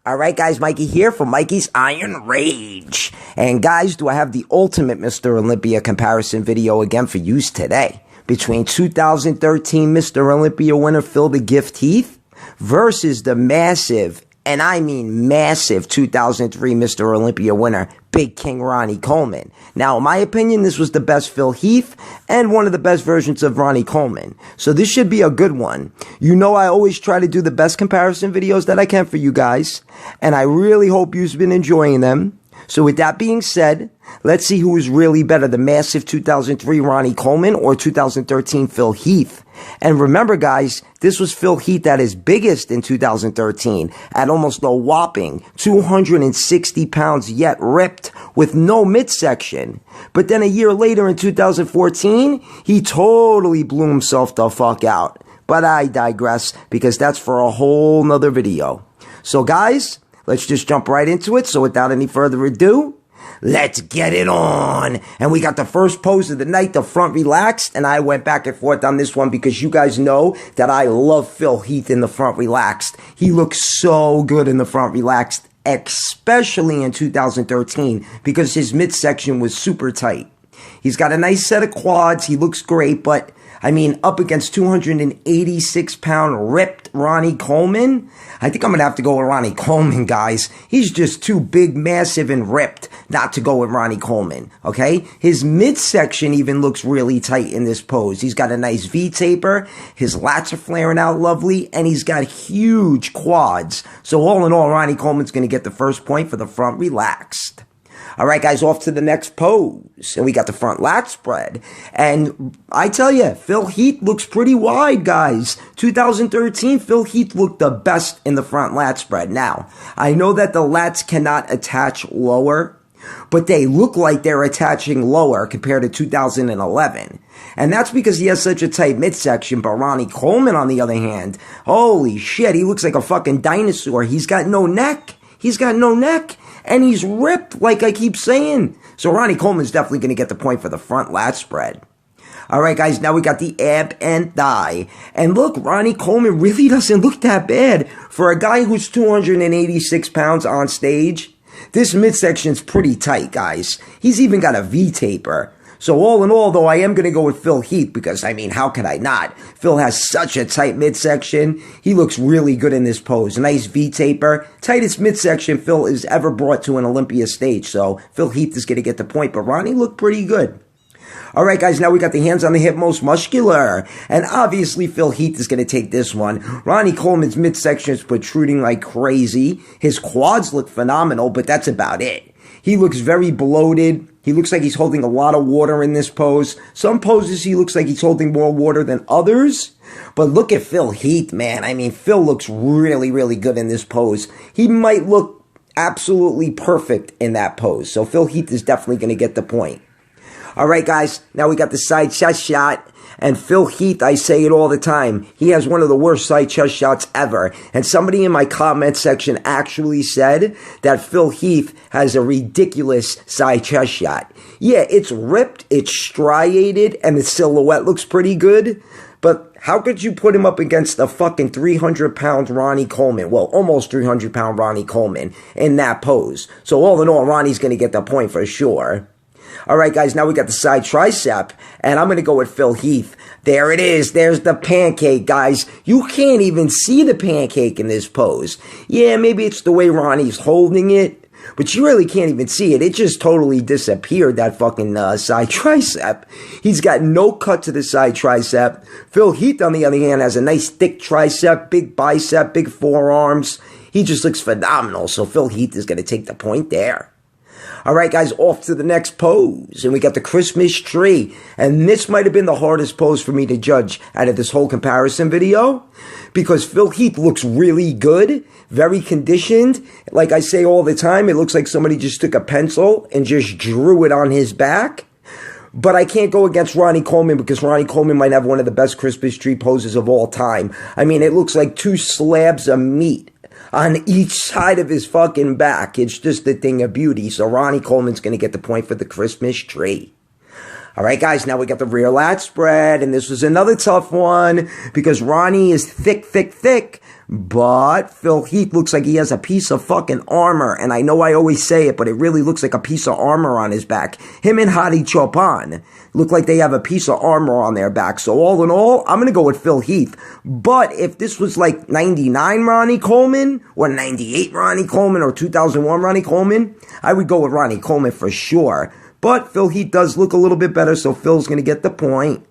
All right, guys, Mikey here from Mikey's Iron Rage. And guys, do I have the ultimate Mr. Olympia comparison video again for use today. Between 2013 Mr. Olympia winner Phil the Gift Heath versus the massive, and I mean massive, 2003 Mr. Olympia winner Big King Ronnie Coleman. Now, in my opinion, this was the best Phil Heath and one of the best versions of Ronnie Coleman. So this should be a good one. You know, I always try to do the best comparison videos that I can for you guys, and I really hope you've been enjoying them. So with that being said, let's see who is really better, the massive 2003 Ronnie Coleman or 2013 Phil Heath. And remember, guys, this was Phil Heath at his biggest in 2013 at almost a whopping 260 pounds, yet ripped with no midsection. But then a year later in 2014, he totally blew himself the fuck out. But I digress, because that's for a whole nother video. So guys, let's just jump right into it. So without any further ado, let's get it on. And we got the first pose of the night, the front relaxed. And I went back and forth on this one because you guys know that I love Phil Heath in the front relaxed. He looks so good in the front relaxed, especially in 2013 because his midsection was super tight. He's got a nice set of quads. He looks great, but I mean, up against 286-pound ripped Ronnie Coleman, I think I'm going to have to go with Ronnie Coleman, guys. He's just too big, massive, and ripped not to go with Ronnie Coleman, okay? His midsection even looks really tight in this pose. He's got a nice V-taper, his lats are flaring out lovely, and he's got huge quads. So all in all, Ronnie Coleman's going to get the first point for the front relaxed. All right, guys, off to the next pose. And we got the front lat spread. And I tell you, Phil Heath looks pretty wide, guys. 2013, Phil Heath looked the best in the front lat spread. Now, I know that the lats cannot attach lower, but they look like they're attaching lower compared to 2011. And that's because he has such a tight midsection. But Ronnie Coleman, on the other hand, holy shit, he looks like a fucking dinosaur. He's got no neck. He's got no neck. And he's ripped, like I keep saying. So Ronnie Coleman's definitely going to get the point for the front lat spread. All right, guys, now we got the ab and thigh. And look, Ronnie Coleman really doesn't look that bad. For a guy who's 286 pounds on stage, this midsection's pretty tight, guys. He's even got a V-taper. So all in all, though, I am going to go with Phil Heath because, I mean, how could I not? Phil has such a tight midsection. He looks really good in this pose. Nice V-taper. Tightest midsection Phil has ever brought to an Olympia stage. So Phil Heath is going to get the point, but Ronnie looked pretty good. All right, guys, now we got the hands on the hip, most muscular. And obviously, Phil Heath is going to take this one. Ronnie Coleman's midsection is protruding like crazy. His quads look phenomenal, but that's about it. He looks very bloated. He looks like he's holding a lot of water in this pose. Some poses he looks like he's holding more water than others. But look at Phil Heath, man. I mean, Phil looks really, really good in this pose. He might look absolutely perfect in that pose. So Phil Heath is definitely going to get the point. All right, guys. Now we got the side chest shot. And Phil Heath, I say it all the time, he has one of the worst side chest shots ever. And somebody in my comment section actually said that Phil Heath has a ridiculous side chest shot. Yeah, it's ripped, it's striated, and the silhouette looks pretty good. But how could you put him up against a fucking 300-pound Ronnie Coleman? Well, almost 300-pound Ronnie Coleman in that pose. So all in all, Ronnie's going to get the point for sure. All right, guys, now we got the side tricep, and I'm going to go with Phil Heath. There it is. There's the pancake, guys. You can't even see the pancake in this pose. Yeah, maybe it's the way Ronnie's holding it, but you really can't even see it. It just totally disappeared, that fucking side tricep. He's got no cut to the side tricep. Phil Heath, on the other hand, has a nice thick tricep, big bicep, big forearms. He just looks phenomenal, so Phil Heath is going to take the point there. All right, guys, off to the next pose. And we got the Christmas tree. And this might have been the hardest pose for me to judge out of this whole comparison video. Because Phil Heath looks really good, very conditioned. Like I say all the time, it looks like somebody just took a pencil and just drew it on his back. But I can't go against Ronnie Coleman because Ronnie Coleman might have one of the best Christmas tree poses of all time. I mean, it looks like two slabs of meat on each side of his fucking back. It's just a thing of beauty. So Ronnie Coleman's going to get the point for the Christmas tree. All right, guys, now we got the rear lat spread, and this was another tough one because Ronnie is thick, thick, thick, but Phil Heath looks like he has a piece of fucking armor, and I know I always say it, but it really looks like a piece of armor on his back. Him and Hadi Chopin look like they have a piece of armor on their back, so all in all, I'm going to go with Phil Heath, but if this was like 99 Ronnie Coleman, or 98 Ronnie Coleman, or 2001 Ronnie Coleman, I would go with Ronnie Coleman for sure. But Phil Heath does look a little bit better, so Phil's going to get the point.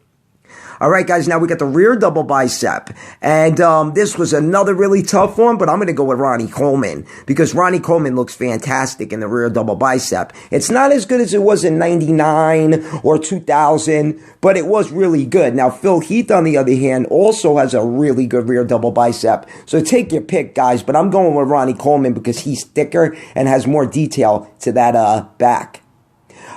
All right, guys, now we got the rear double bicep. And this was another really tough one, but I'm going to go with Ronnie Coleman because Ronnie Coleman looks fantastic in the rear double bicep. It's not as good as it was in 99 or 2000, but it was really good. Now, Phil Heath, on the other hand, also has a really good rear double bicep. So take your pick, guys, but I'm going with Ronnie Coleman because he's thicker and has more detail to that back.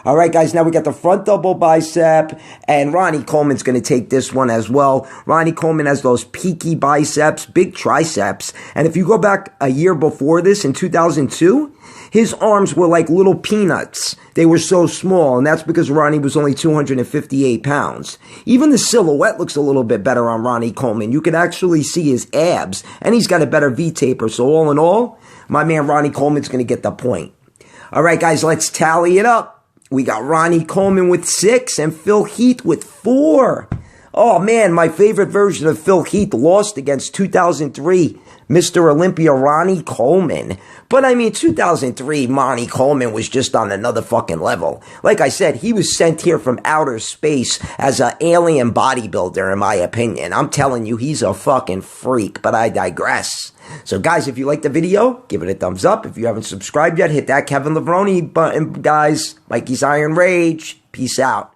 All right, guys, now we got the front double bicep, and Ronnie Coleman's going to take this one as well. Ronnie Coleman has those peaky biceps, big triceps, and if you go back a year before this, in 2002, his arms were like little peanuts. They were so small, and that's because Ronnie was only 258 pounds. Even the silhouette looks a little bit better on Ronnie Coleman. You can actually see his abs, and he's got a better V-taper, so all in all, my man Ronnie Coleman's going to get the point. All right, guys, let's tally it up. We got Ronnie Coleman with 6 and Phil Heath with 4. Oh, man, my favorite version of Phil Heath lost against 2003 Mr. Olympia Ronnie Coleman. But, I mean, 2003 Ronnie Coleman was just on another fucking level. Like I said, he was sent here from outer space as an alien bodybuilder, in my opinion. I'm telling you, he's a fucking freak, but I digress. So, guys, if you liked the video, give it a thumbs up. If you haven't subscribed yet, hit that Kevin Levrone button, guys. Mikey's Iron Rage. Peace out.